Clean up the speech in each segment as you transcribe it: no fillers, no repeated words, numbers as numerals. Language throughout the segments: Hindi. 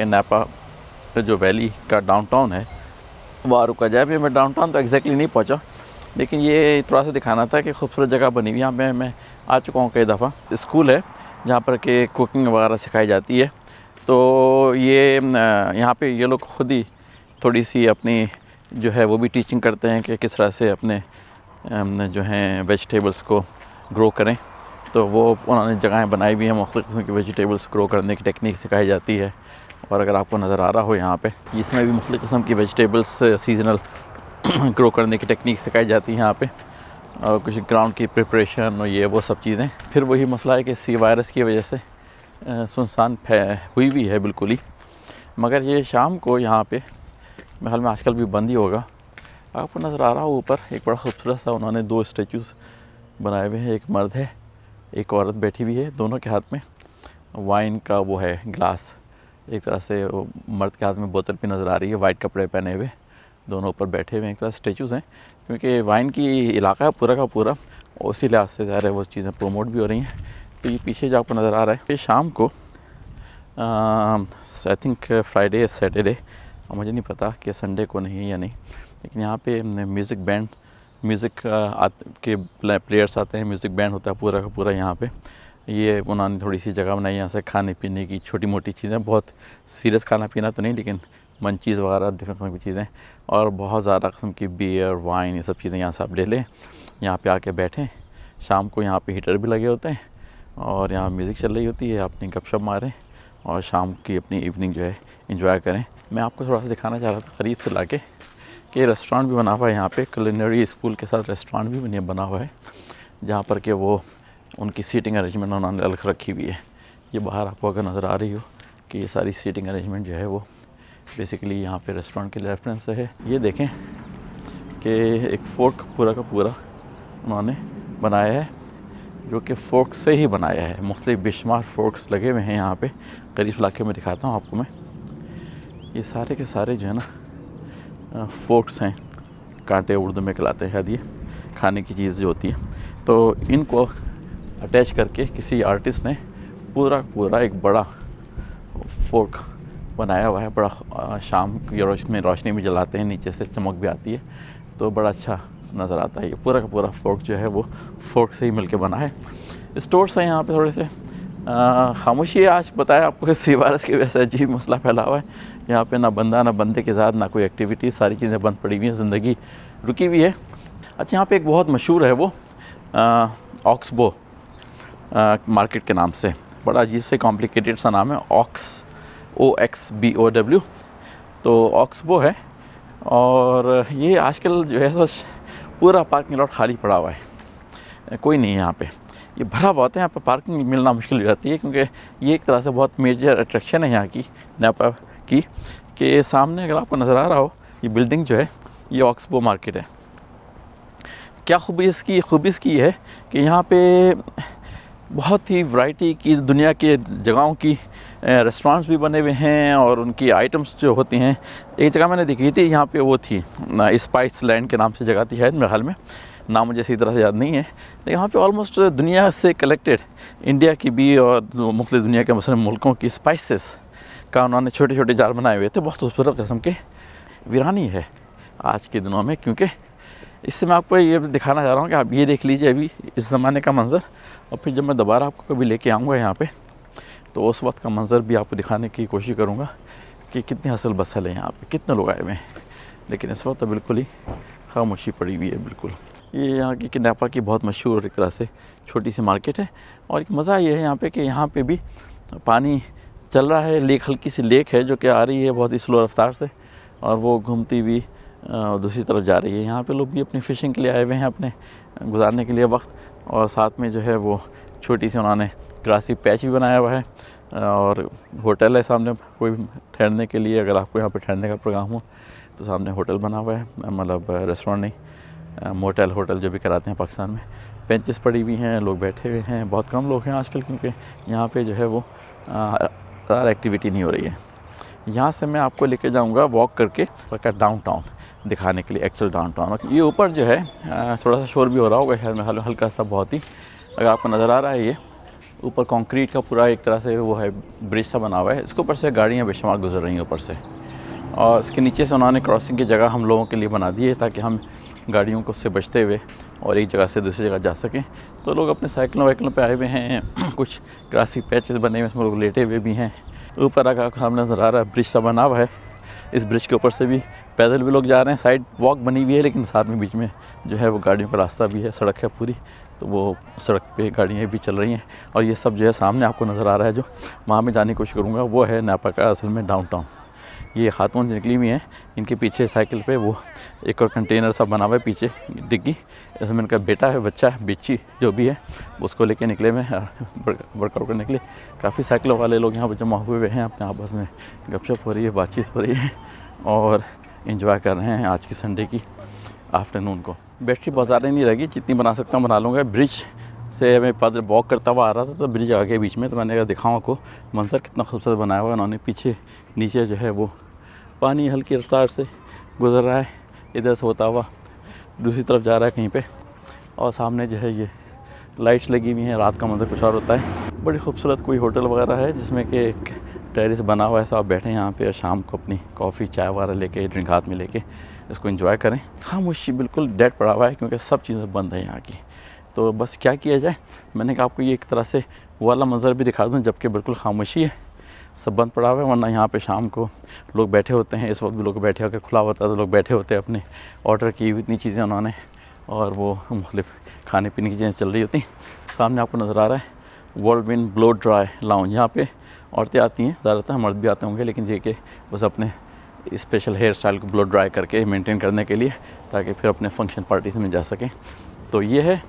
कि नापा जो वैली का डाउनटाउन है वहाँ रुका जाए। अभी मैं डाउनटाउन तो एग्जैक्टली नहीं पहुँचा, लेकिन ये थोड़ा सा दिखाना था कि खूबसूरत जगह बनी हुई। यहाँ पे मैं आ चुका हूँ कई दफ़ा। स्कूल है जहाँ पर कि कुकिंग वगैरह सिखाई जाती है। तो ये यहाँ पे ये लोग खुद ही थोड़ी सी अपनी जो है वो भी टीचिंग करते हैं कि किस तरह से अपने जो हैं वेजिटेबल्स को ग्रो करें। तो वो उन्होंने जगहें बनाई हुई हैं, मुख्तलिफ़ किस्म की वेजिटेबल्स ग्रो करने की टेक्निक सिखाई जाती है। और अगर आपको नज़र आ रहा हो यहाँ पे, इसमें भी मुख्तलिफ़ किस्म की वेजिटेबल्स सीजनल ग्रो करने की टेक्निक सिखाई जाती है यहाँ पे। और कुछ ग्राउंड की प्रिपरेशन और ये वो सब चीज़ें। फिर वही मसला है कि सी वायरस की वजह से सुनसान हुई भी है बिल्कुल ही। मगर ये शाम को यहाँ पे मेरे ख्याल में आजकल भी बंद ही होगा। आपको नज़र आ रहा हो ऊपर एक बड़ा खूबसूरत सा उन्होंने 2 स्टैचूज़ बनाए हुए हैं। एक मर्द है, एक औरत बैठी हुई है, दोनों के हाथ में वाइन का वो है ग्लास। एक तरह से मर्द के हाथ में बोतल भी नज़र आ रही है, वाइट कपड़े पहने हुए दोनों ऊपर बैठे हुए हैं। एक तरह स्टैचूज़ हैं क्योंकि वाइन की इलाका है पूरा का पूरा, उसी लिहाज से ज़ाहिर है वो चीज़ें प्रमोट भी हो रही हैं। तो ये पीछे जो आपको नज़र आ रहा है ये शाम को आई थिंक फ्राइडे सैटरडे, और मुझे नहीं पता कि संडे को नहीं है या नहीं, लेकिन यहाँ पे म्यूज़िक बैंड के प्लेयर्स आते हैं, म्यूज़िक बैंड होता है पूरा का पूरा यहाँ पे। ये उन्होंने थोड़ी सी जगह बनाई यहाँ से खाने पीने की छोटी मोटी चीज़ें, बहुत सीरियस खाना पीना तो नहीं, लेकिन मंचीज़ वगैरह डिफरेंट किस्म की चीज़ें और बहुत ज़्यादा किस्म की बियर वाइन ये सब चीज़ें यहाँ से आप ले लें। यहाँ पे आके बैठें। शाम को यहाँ पे हीटर भी लगे होते हैं और यहाँ म्यूज़िक चल रही होती है, अपनी गपशप मारें और शाम की अपनी इवनिंग जो है इंजॉय करें। मैं आपको थोड़ा सा दिखाना चाह रहा था करीब से लाके कि रेस्टोरेंट भी बना हुआ है यहाँ पे। कुलिनरी स्कूल के साथ रेस्टोरेंट भी बना हुआ है जहाँ पर कि वो उनकी सीटिंग अरेंजमेंट उन्होंने अलग रखी हुई है। ये बाहर आपको अगर नज़र आ रही हो कि ये सारी सीटिंग अरेंजमेंट जो है वो बेसिकली यहाँ पे रेस्टोरेंट के रेफरेंस है। ये देखें कि एक फोर्क पूरा का पूरा उन्होंने बनाया है जो कि फोर्क से ही बनाया है। मुख्तलिफ बेशुमार फोर्क्स लगे हुए हैं यहाँ पे। करीब इलाके में दिखाता हूँ आपको मैं। ये सारे के सारे जो है ना फोर्क्स हैं, कांटे उर्दू में कहलाते हैं शायद, ये खाने की चीज़ जो होती है। तो इनको अटैच करके किसी आर्टिस्ट ने पूरा एक बड़ा फोर्क बनाया हुआ है। बड़ा शाम की रोशनी भी जलाते हैं, नीचे से चमक भी आती है तो बड़ा अच्छा नज़र आता है। ये पूरा का पूरा फोर्क जो है वो फोर्क से ही मिलके बना है। स्टोर्स हैं यहाँ पे थोड़े से खामोशी है। आज बताया आपको कि सी वायरस की वजह से अजीब मसला फैला हुआ है यहाँ पे। ना बंदा ना बंदे के साथ ना कोई एक्टिविटी, सारी चीज़ें बंद पड़ी हुई हैं, ज़िंदगी रुकी हुई है। अच्छा, यहाँ पे एक बहुत मशहूर है वो ऑक्सबो मार्केट के नाम से, बड़ा अजीब से कॉम्प्लिकेटेड सा नाम है, OXBOW। तो ऑक्सबो है और ये आजकल जो है सच पूरा पार्किंग लॉट खाली पड़ा हुआ है, कोई नहीं है यहाँ पे। ये भरा हुआ होता है, यहाँ पर पार्किंग मिलना मुश्किल हो जाती है क्योंकि ये एक तरह से बहुत मेजर अट्रैक्शन है यहाँ की नापा की। कि सामने अगर आपको नज़र आ रहा हो ये बिल्डिंग जो है ये ऑक्सबो मार्केट है। क्या खूबी इसकी है कि यहाँ पे बहुत ही वैरायटी की दुनिया के जगहों की रेस्टोरेंट्स भी बने हुए हैं और उनकी आइटम्स जो होती हैं। एक जगह मैंने देखी थी, यहाँ पे वो थी स्पाइस लैंड के नाम से जगह थी शायद, मेरे ख्याल में नाम मुझे इसी तरह से याद नहीं है। लेकिन यहाँ पे ऑलमोस्ट दुनिया से कलेक्टेड इंडिया की भी और मुख्तलिफ दुनिया के मुस्लिम मुल्कों की स्पाइसेस का उन्होंने छोटे छोटे जार बनाए हुए थे। बहुत खूबसूरत किस्म के वीरानी है आज के दिनों में, क्योंकि इससे मैं आपको ये दिखाना चाह रहा हूँ कि आप ये देख लीजिए अभी इस ज़माने का मंज़र, और फिर जब मैं दोबारा आपको कभी लेके आऊँगा यहाँ पे तो उस वक्त का मंज़र भी आपको दिखाने की कोशिश करूँगा कि कितनी हसल बसल है यहाँ पे, कितने लोग आए हुए हैं। लेकिन इस वक्त तो बिल्कुल ही खामोशी पड़ी हुई है बिल्कुल। ये यहाँ की नापा की बहुत मशहूर एक तरह से छोटी सी मार्केट है। और एक मज़ा ये है यहाँ पे कि यहाँ पे भी पानी चल रहा है। लेक, हल्की सी लेक है जो कि आ रही है बहुत ही स्लो रफ्तार से और वो घूमती हुई दूसरी तरफ जा रही है। यहाँ पे लोग भी अपनी फ़िशिंग के लिए आए हुए हैं, अपने गुजारने के लिए वक्त। और साथ में जो है वो छोटी सी उन्होंने ग्रासी पैच भी बनाया हुआ है और होटल है सामने कोई ठहरने के लिए। अगर आपको यहाँ पे ठहरने का प्रोग्राम हो तो सामने होटल बना हुआ है, मतलब रेस्टोरेंट नहीं, मोटेल होटल जो भी कराते हैं पाकिस्तान में। बेंचेस पड़ी हुई हैं, लोग बैठे हुए हैं। बहुत कम लोग हैं आजकल क्योंकि यहाँ पे जो है वो ज़्यादा एक्टिविटी नहीं हो रही है। यहाँ से मैं आपको लेके जाऊँगा वॉक करके पक्का डाउनटाउन दिखाने के लिए, एक्चुअल डाउनटाउन। ये ऊपर जो है थोड़ा सा शोर भी हो रहा होगा शायद, में हल्का सा बहुत ही, अगर आपको नज़र आ रहा है ये, ऊपर कंक्रीट का पूरा एक तरह से वो है ब्रिज सा बना हुआ है, इसके ऊपर से गाड़ियाँ बेशुमार गुजर रही हैं ऊपर से, और इसके नीचे से उन्होंने क्रॉसिंग की जगह हम लोगों के लिए बना दी है ताकि हम गाड़ियों को उससे बचते हुए और एक जगह से दूसरी जगह जा सकें। तो लोग अपने साइकिलों वाइकिलों पे आए हुए हैं, कुछ ग्रासी पैचेस बने हुए हैं, इसमें लोग लेटे हुए भी हैं। ऊपर आकर सामने नज़र आ रहा है ब्रिज सा बना हुआ है, इस ब्रिज के ऊपर से भी पैदल भी लोग जा रहे हैं, साइड वॉक बनी हुई है, लेकिन साथ में बीच में जो है वो गाड़ियों का रास्ता भी है, सड़क है पूरी, तो वो सड़क पे गाड़ियाँ भी चल रही हैं। और ये सब जो है सामने आपको नज़र आ रहा है, जो वहाँ मैं जाने की कोशिश करूँगा वो है नेपा का असल में डाउनटाउन। ये खातून निकली हुई हैं, इनके पीछे साइकिल पे वो एक और कंटेनर सा बना हुआ है पीछे डिग्गी, इसमें इनका बेटा है, बच्चा है, बिच्ची जो भी है, उसको लेके निकले हुए हैं वर्कआउट करने के लिए। काफ़ी साइकिलों वाले लोग यहाँ पर जमा हुए हैं, अपने आपस में गपशप हो रही है, बातचीत हो रही है और इन्जॉय कर रहे हैं आज की संडे की आफ्टरनून को। बैटरी बहुत ज़्यादा नहीं रहेगी, जितनी बना सकता हूँ बना लूँगा। ब्रिज से मैं पैदल वॉक करता हुआ आ रहा था तो ब्रिज आ गया बीच में, तो मैंने कहा दिखाऊँ आपको मंजर कितना खूबसूरत बनाया हुआ है उन्होंने। पीछे नीचे जो है वो पानी हल्की रफ्तार से गुजर रहा है, इधर से होता हुआ दूसरी तरफ जा रहा है कहीं पे, और सामने जो है ये लाइट्स लगी हुई हैं। रात का मंजर कुछ और होता है। बड़ी खूबसूरत कोई होटल वगैरह है जिसमें कि एक टेरेस बना हुआ है, सब आप बैठे यहाँ पे और शाम को अपनी कॉफ़ी चाय वगैरह लेके, ड्रिंक हाथ में लेके इसको एंजॉय करें। खामोशी बिल्कुल डेड पड़ा हुआ है क्योंकि सब चीज़ें बंद है यहाँ की। तो बस क्या किया जाए, मैंने कहा आपको ये एक तरह से वो वाला मंजर भी दिखा दूँ जबकि बिल्कुल खामोशी है, सब बंद पड़ा हुआ है। वरना यहाँ पे शाम को लोग बैठे होते हैं, इस वक्त भी लोग बैठे होकर खुला होता है तो लोग बैठे होते हैं, अपने ऑर्डर की हुई इतनी चीज़ें उन्होंने, और वो मुख्तलिफ खाने पीने की चीज़ें चल रही होती। सामने आपको नज़र आ रहा है world win blow dry lounge. यहाँ पे औरतें आती हैं, ज़्यादातर मर्द भी आते होंगे, लेकिन ये कि बस अपने स्पेशल हेयर स्टाइल को ब्लो ड्राई करके मेंटेन करने के लिए, ताकि फिर अपने फंक्शन पार्टीज में जा सकें। तो ये है।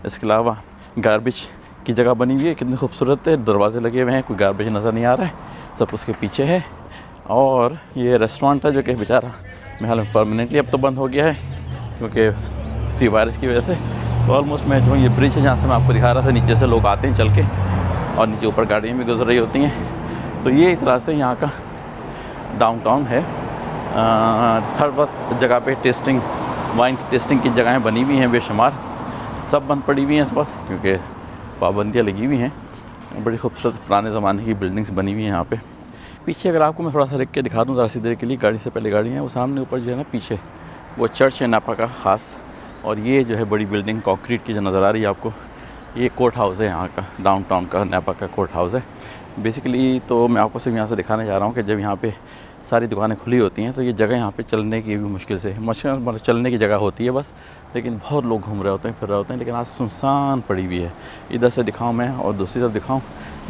इसके अलावा गार्बेज की जगह बनी हुई है, कितनी खूबसूरत है, दरवाजे लगे हुए हैं, कोई गार्बेज नज़र नहीं आ रहा है, सब उसके पीछे है। और ये रेस्टोरेंट है जो कि बेचारा मेरे ख्याल में परमानेंटली अब तो बंद हो गया है क्योंकि इसी वायरस की वजह से। तो ऑलमोस्ट मैं जो ये ब्रिज है जहाँ से मैं आपको दिखा रहा था, नीचे से लोग आते हैं चल के और नीचे ऊपर गाड़ियाँ भी गुजर रही होती हैं। तो ये एक तरह से यहाँ का डाउनटाउन है। हर वक्त जगह पे टेस्टिंग, वाइन की टेस्टिंग की जगहें बनी हुई हैं बेशुमार, सब बंद पड़ी हुई हैं इस वक्त क्योंकि पाबंदियाँ लगी हुई हैं। बड़ी खूबसूरत पुराने ज़माने की बिल्डिंग्स बनी हुई हैं यहाँ पे। पीछे अगर आपको मैं थोड़ा सा रख के दिखा दूँ ज़रा सी देर के लिए, गाड़ी से पहले गाड़ी है वो सामने ऊपर जो है ना पीछे वो चर्च है नेपा का ख़ास, और ये जो है बड़ी बिल्डिंग कॉन्क्रीट की जो नज़र आ रही है आपको, ये कोर्ट हाउस है यहाँ का, डाउनटाउन का नेपा का कोर्ट हाउस है बेसिकली। तो मैं आपको सिर्फ यहाँ से दिखाने जा रहा हूँ कि जब यहाँ पे सारी दुकानें खुली होती हैं तो ये जगह यहाँ पे चलने की भी मुश्किल से मतलब चलने की जगह होती है बस, लेकिन बहुत लोग घूम रहे होते हैं, फिर रहे होते हैं। लेकिन आज सुनसान पड़ी हुई है, इधर से दिखाऊँ मैं और दूसरी तरफ दिखाऊँ,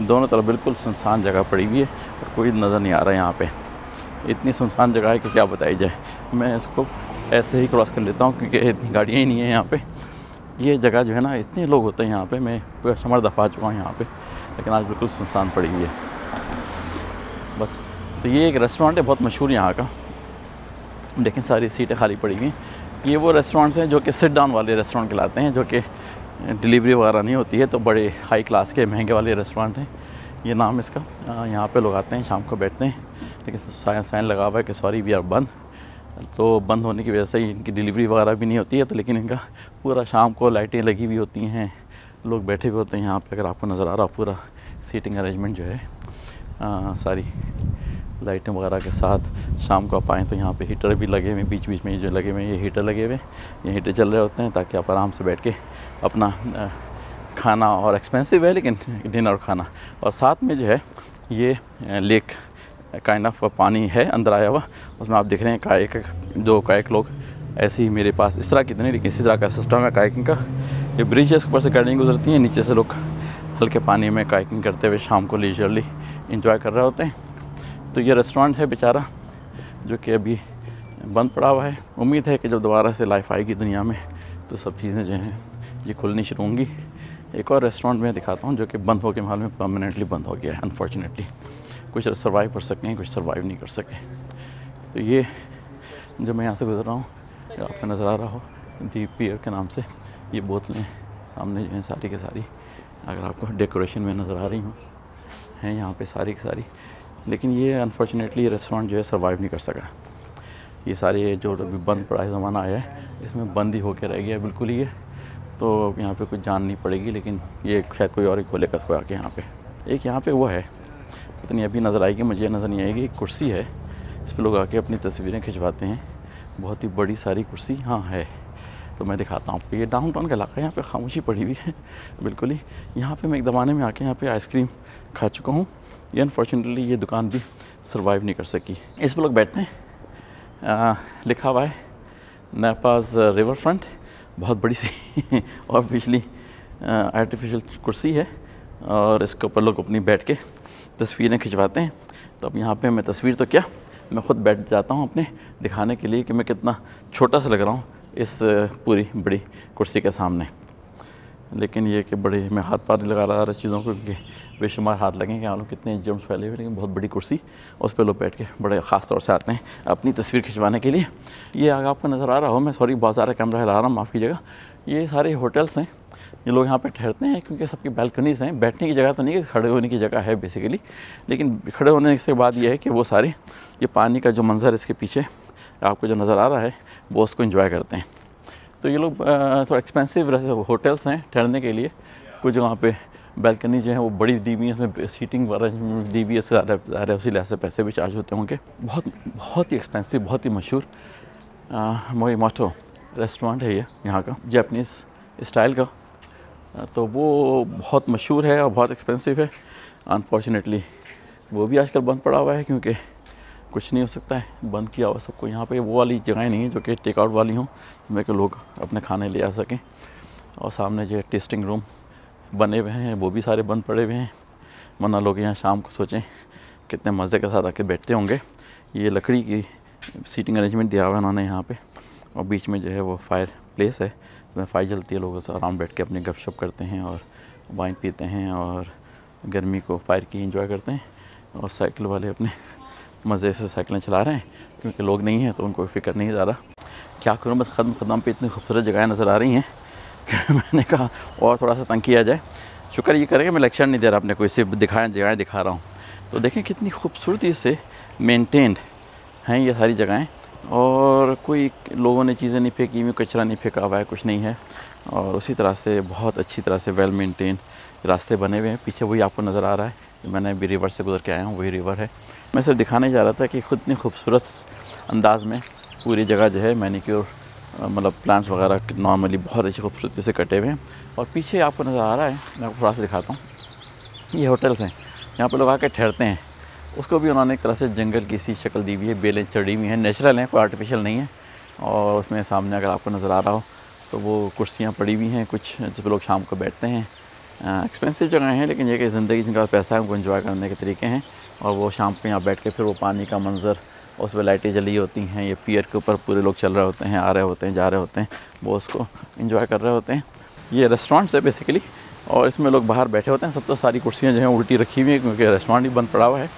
दोनों तरफ बिल्कुल सुनसान जगह पड़ी हुई है और कोई नज़र नहीं आ रहा है यहाँ पे। इतनी सुनसान जगह है कि क्या बताई जाए। मैं इसको ऐसे ही क्रॉस कर लेता हूँ क्योंकि इतनी गाड़ियाँ ही नहीं है यहाँ पे। ये जगह जो है ना, इतने लोग होते हैं यहाँ पे, मैं बेशुमार दफ़ा आ चुका हूँ यहाँ पे, लेकिन आज बिल्कुल सुनसान पड़ी हुई है बस। तो ये एक रेस्टोरेंट है बहुत मशहूर यहाँ का, लेकिन सारी सीटें खाली पड़ी हुई हैं। ये वो रेस्टोरेंट्स हैं जो कि सिट डाउन वाले रेस्टोरेंट कहलाते हैं, जो कि डिलीवरी वगैरह नहीं होती है, तो बड़े हाई क्लास के महंगे वाले रेस्टोरेंट हैं ये नाम इसका। यहाँ पे लोग आते हैं, शाम को बैठते हैं, लेकिन साइन लगा हुआ है कि सॉरी वी आर बंद। तो बंद होने की वजह से इनकी डिलीवरी वगैरह भी नहीं होती है, तो लेकिन इनका पूरा शाम को लाइटें लगी हुई होती हैं, लोग बैठे हुए होते हैं यहाँ पे। अगर आपको नज़र आ रहा हो पूरा सीटिंग अरेंजमेंट जो है, सारी लाइटें वगैरह के साथ शाम को आप आएँ तो यहाँ पे हीटर भी लगे हुए हैं, बीच बीच में जो लगे हुए हैं ये हीटर लगे हुए हैं, ये हीटर चल रहे होते हैं ताकि आप आराम से बैठ के अपना खाना, और एक्सपेंसिव है लेकिन डिनर खाना, और साथ में जो है ये लेक काइंड ऑफ पानी है अंदर आया हुआ, उसमें आप देख रहे हैं कायक, जो कायक लोग ऐसे ही मेरे पास इस तरह की तो नहीं लेकिन इसी तरह का सिस्टम है कायकिंग का। ये ब्रिज है, इसके ऊपर से गाड़ियाँ गुजरती हैं, नीचे से लोग हल्के पानी में कायकिंग करते हुए शाम को लीजरली इंजॉय कर रहे होते हैं। तो ये रेस्टोरेंट है बेचारा जो कि अभी बंद पड़ा हुआ है। उम्मीद है कि जब दोबारा से लाइफ आएगी दुनिया में तो सब चीज़ें जो हैं ये खुलनी शुरू होंगी। एक और रेस्टोरेंट में दिखाता हूँ जो कि बंद हो के हाल में परमानेंटली बंद हो गया है अनफॉर्चुनेटली। कुछ सर्वाइव कर सके हैं, कुछ सर्वाइव नहीं कर सके। तो ये जब मैं यहाँ से गुजर रहा हूँ, आपको नज़र आ रहा हो दी पियर के नाम से ये बोतलें सामने जो हैं सारी की सारी, अगर आपको डेकोरेशन में नज़र आ रही हूँ, हैं यहाँ पे सारी की सारी। लेकिन ये अनफॉर्चुनेटली ये रेस्टोरेंट जो है सर्वाइव नहीं कर सका। ये सारे जो अभी बंद पड़ा है ज़माना आया है, इसमें बंद ही होकर रह गया बिल्कुल ही है। तो यहाँ पे कुछ जान नहीं पड़ेगी, लेकिन ये शायद कोई और ही खोलेगा इसको आके। यहाँ पे एक यहाँ पे वो है, पता नहीं अभी नज़र आएगी, मुझे नज़र नहीं आएगी। एक कुर्सी है, इस पर लोग आके अपनी तस्वीरें खिंचवाते हैं। बहुत ही बड़ी सारी कुर्सी हाँ है, तो मैं दिखाता हूँ आपको। ये डाउनटाउन का इलाका है, यहाँ पे खामोशी पड़ी हुई है बिल्कुल ही। यहाँ पे मैं एक ज़माने में आके यहाँ पे आइसक्रीम खा चुका हूँ। ये अनफॉर्चुनेटली ये दुकान भी सर्वाइव नहीं कर सकी। इस पर लोग बैठते हैं, लिखा हुआ है नेपाज रिवर फ्रंट, बहुत बड़ी सी ऑफिशियली आर्टिफिशियल कुर्सी है, और इसके ऊपर लोग अपनी बैठ के तस्वीरें खिंचवाते हैं। तो अब यहाँ पे मैं तस्वीर तो क्या, मैं ख़ुद बैठ जाता हूँ अपने दिखाने के लिए कि मैं कितना छोटा सा लग रहा हूँ इस पूरी बड़ी कुर्सी के सामने। लेकिन ये कि बड़े मैं हाथ पार नहीं लगा रहा चीज़ों को, क्योंकि बेशुमार हाथ लगेंगे, आलू कितने जर्म्स फैले हुए, लेकिन बहुत बड़ी कुर्सी, उस पर लोग बैठ के बड़े ख़ास तौर से आते हैं अपनी तस्वीर खिंचवाने के लिए। ये आगे आपको नज़र आ रहा हो, मैं सॉरी बहुत सारा कैमरा हिला रहा हूँ, माफ़ कीजिएगा। ये सारे होटल्स हैं, ये लोग यहाँ पे ठहरते हैं, क्योंकि सबकी बालकनीज़ हैं। बैठने की जगह तो नहीं है, खड़े होने की जगह है बेसिकली, लेकिन खड़े होने से बाद ये है कि वो सारे ये पानी का जो मंज़र इसके पीछे आपको जो नज़र आ रहा है, वो उसको एंजॉय करते हैं। तो ये लोग थोड़ा एक्सपेंसिव होटल्स हैं ठहरने के लिए। कुछ वहाँ पे बालकनी जो है वो बड़ी दी हुई है, उसमें सीटिंग अरेंजमेंट दी हुई है, ज़्यादा उसी लिहाज से पैसे भी चार्ज होते होंगे। बहुत ही एक्सपेंसिव, बहुत ही मशहूर मोरिमोटो रेस्टोरेंट है ये यहाँ का, जापानीज़ स्टाइल का। तो वो बहुत मशहूर है और बहुत एक्सपेंसिव है। अनफॉर्चुनेटली वो भी आजकल बंद पड़ा हुआ है, क्योंकि कुछ नहीं हो सकता है, बंद किया हुआ सबको। यहाँ पे वो वाली जगहें नहीं है जो कि टेक आउट वाली हों, जिसमें कि लोग अपने खाने ले आ सकें। और सामने जो टेस्टिंग रूम बने हुए हैं वो भी सारे बंद पड़े हुए हैं, वरना लोग यहाँ शाम को सोचें कितने मज़े के साथ आके बैठते होंगे। ये लकड़ी की सीटिंग अरेंजमेंट दिया हुआ है उन्होंने यहाँ पे, और बीच में जो है वो फायर प्लेस है, जिसमें फायर जलती है, लोग उस आराम बैठ के अपनी गपशप करते हैं और वाइन पीते हैं और गर्मी को फायर की एंजॉय करते हैं। और साइकिल वाले अपने मज़े से साइकिलें चला रहे हैं, क्योंकि लोग नहीं हैं तो उनको फ़िक्र नहीं ज़्यादा। क्या करूँ, बस कदम पे इतनी खूबसूरत जगहें नज़र आ रही हैं कि मैंने कहा और थोड़ा सा तंग किया जाए। शुक्र ये करेंगे मैं लेक्चर नहीं दे रहा अपने को, इसे जगहें दिखा रहा हूँ। तो देखें कितनी खूबसूरती से मेंटेन्ड हैं ये सारी जगहें, और कोई लोगों ने चीज़ें नहीं फेंकी हुई, कचरा नहीं फेंका हुआ है, कुछ नहीं है। और उसी तरह से बहुत अच्छी तरह से वेल मेंटेन रास्ते बने हुए हैं। पीछे वही आपको नज़र आ रहा है, मैंने अभी रिवर से गुजर के आया हूँ, वही रिवर है। मैं सिर्फ दिखाने जा रहा था कि खुद इतनी खूबसूरत अंदाज में पूरी जगह जो है मैनीक्योर मतलब प्लांट्स वगैरह नॉर्मली बहुत अच्छी खूबसूरती से कटे हुए हैं। और पीछे आपको नज़र आ रहा है, मैं आपको थोड़ा सा दिखाता हूँ, ये होटल्स हैं, यहाँ पर लोग आके ठहरते हैं। उसको भी उन्होंने एक तरह से जंगल की सी शक्ल दी हुई है, बेलें चढ़ी हुई हैं, नेचुरल हैं, कोई आर्टिफिशियल नहीं है। और उसमें सामने अगर आपको नज़र आ रहा हो तो वो कुर्सियाँ पड़ी हुई हैं कुछ, जिस पर लोग शाम को बैठते हैं। एक्सपेंसिव जगह हैं, लेकिन ये कि ज़िंदगी जिनका पैसा है उनको एंजॉय करने के तरीके हैं। और वो शाम को यहाँ बैठ के फिर वो पानी का मंज़र, उस पर लाइटें जली होती हैं, ये पियर के ऊपर पूरे लोग चल रहे होते हैं, आ रहे होते हैं, जा रहे होते हैं, वो उसको एंजॉय कर रहे होते हैं। ये रेस्टोरेंट्स है बेसिकली, और इसमें लोग बाहर बैठे होते हैं। सब तो सारी कुर्सियाँ जो हैं उल्टी रखी हुई हैं, क्योंकि रेस्टोरेंट ही बंद पड़ा हुआ है।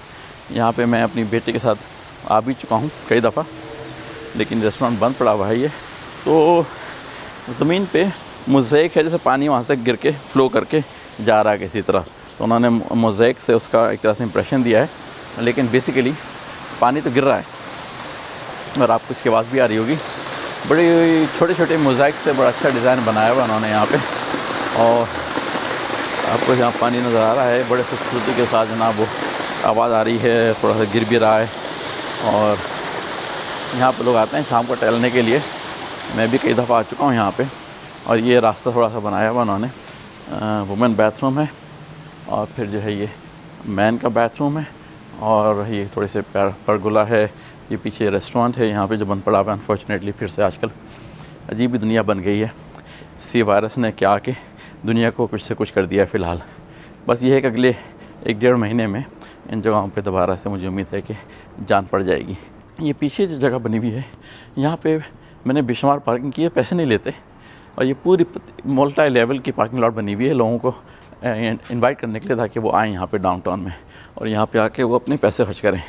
यहाँ पे मैं अपनी बेटी के साथ आ भी चुका हूँ कई दफ़ा, लेकिन रेस्टोरेंट बंद पड़ा हुआ है ये। तो ज़मीन पे मोज़ेक है, जैसे पानी वहाँ से गिर के फ्लो करके जा रहा है किसी तरह, तो उन्होंने मोज़ेक से उसका एक तरह से इम्प्रेशन दिया है, लेकिन बेसिकली पानी तो गिर रहा है। और आपको इसकी आवाज़ भी आ रही होगी। बड़ी छोटे छोटे मोज़ेक से बड़ा अच्छा डिज़ाइन बनाया हुआ उन्होंने यहाँ पे, और आपको यहाँ पानी नज़र आ रहा है बड़े खूबसूरती के साथ जनाब। वो आवाज़ आ रही है, थोड़ा सा गिर भी रहा है। और यहाँ पे लोग आते हैं शाम को टहलने के लिए, मैं भी कई दफ़ा आ चुका हूँ यहाँ पे। और ये रास्ता थोड़ा सा बनाया हुआ उन्होंने, वुमेन बाथरूम है, और फिर जो है ये मैन का बाथरूम है, और ये थोड़े से परगोला है। ये पीछे रेस्टोरेंट है यहाँ पे जो बंद पड़ा हुआ है अनफॉर्चुनेटली। फिर से आजकल अजीब ही दुनिया बन गई है, सी वायरस ने क्या आके दुनिया को कुछ से कुछ कर दिया है फ़िलहाल। बस ये है कि अगले 1-1.5 महीने में इन जगहों पे दोबारा से मुझे उम्मीद है कि जान पड़ जाएगी। ये पीछे जो जगह बनी हुई है, यहाँ पे मैंने बेशुमार पार्किंग की है, पैसे नहीं लेते। और ये पूरी मल्टी लेवल की पार्किंग लॉट बनी हुई है लोगों को इनवाइट करने के लिए, ताकि वो आएँ यहाँ पे डाउनटाउन में और यहाँ पे आके वो अपने पैसे खर्च करें।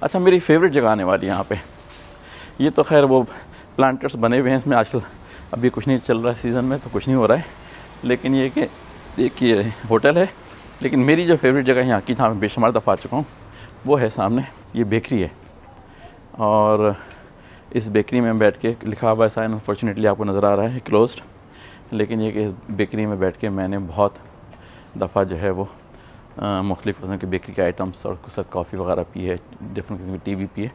अच्छा, मेरी फेवरेट जगह आने वाली है यहाँ पे। ये तो खैर वो प्लांटर्स बने हुए हैं इसमें, आजकल अभी कुछ नहीं चल रहा है सीज़न में, तो कुछ नहीं हो रहा है। लेकिन ये कि एक ये होटल है, लेकिन मेरी जो फेवरेट जगह यहाँ की, जहाँ मैं बेशुमार दफ़ा आ चुका हूँ, वो है सामने ये बेकरी है। और इस बेकरी में बैठ के लिखा हुआ है साइन, अनफॉर्चुनेटली आपको नज़र आ रहा है क्लोज्ड, लेकिन ये कि बेकरी में बैठ के मैंने बहुत दफ़ा जो है वो मुख्तलिफ़ किस्म के बेकरी के आइटम्स और कुछ कॉफ़ी वगैरह पी है, डिफरेंट किस्म की टी भी पी है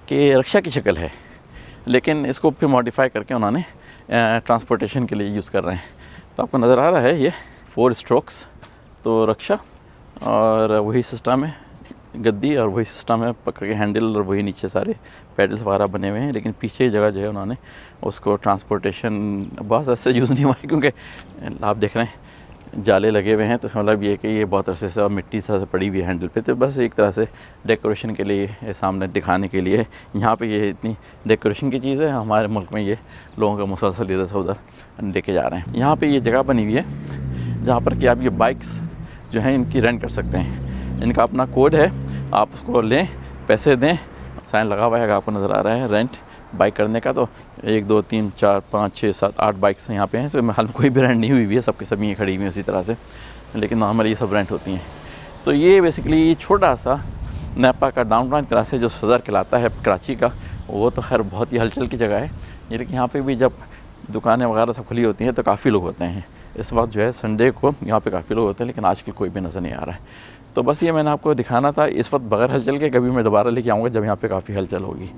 कि रक्षा की शक्ल है, लेकिन इसको फिर मॉडिफाई करके उन्होंने ट्रांसपोर्टेशन के लिए यूज़ कर रहे हैं। तो आपको नज़र आ रहा है ये 4 स्ट्रोक्स, तो रक्षा और वही सिस्टम है, गद्दी और वही सिस्टम है, पकड़ के हैंडल और वही नीचे सारे पैडल्स वगैरह बने हुए हैं, लेकिन पीछे जगह जो है उन्होंने उसको ट्रांसपोर्टेशन बहुत ऐसे यूज़ नहीं हुआ है, क्योंकि आप देख रहे हैं जाले लगे हुए हैं, तो मतलब ये कि ये बहुत अरसे से और मिट्टी सा पड़ी हुई है हैंडल पे, तो बस एक तरह से डेकोरेशन के लिए, सामने दिखाने के लिए यहाँ पे ये इतनी डेकोरेशन की चीज़ है। हमारे मुल्क में ये लोगों का मुसलसल इधर से उधर लेके जा रहे हैं। यहाँ पे ये जगह बनी हुई है जहाँ पर कि आप ये बाइक्स जो हैं इनकी रेंट कर सकते हैं। इनका अपना कोड है, आप उसको लें, पैसे दें, साइन लगा हुआ है अगर आपको नज़र आ रहा है रेंट बाइक करने का। तो 1 2 3 4 5 6 7 8 बाइक्स यहाँ पे हैं। इसमें हाल में कोई भी रेंट नहीं हुई है, सबकी सभी खड़ी हुई हैं उसी तरह से, लेकिन नॉर्मली ये सब रेंट होती हैं। तो ये बेसिकली छोटा सा नेपा का डाउनटाउन तरह से जो सदर कहलाता है कराची का, वो तो खैर बहुत ही हलचल की जगह है, लेकिन यहाँ पे भी जब दुकानें वगैरह सब खुली होती हैं तो काफ़ी लोग होते हैं। इस वक्त जो है संडे को यहाँ पे काफ़ी लोग होते हैं, लेकिन आजकल कोई भी नज़र नहीं आ रहा है। तो बस ये मैंने आपको दिखाना था इस वक्त बगैर हलचल के, कभी मैं दोबारा लेके आऊँगा जब यहाँ पे काफ़ी हलचल होगी।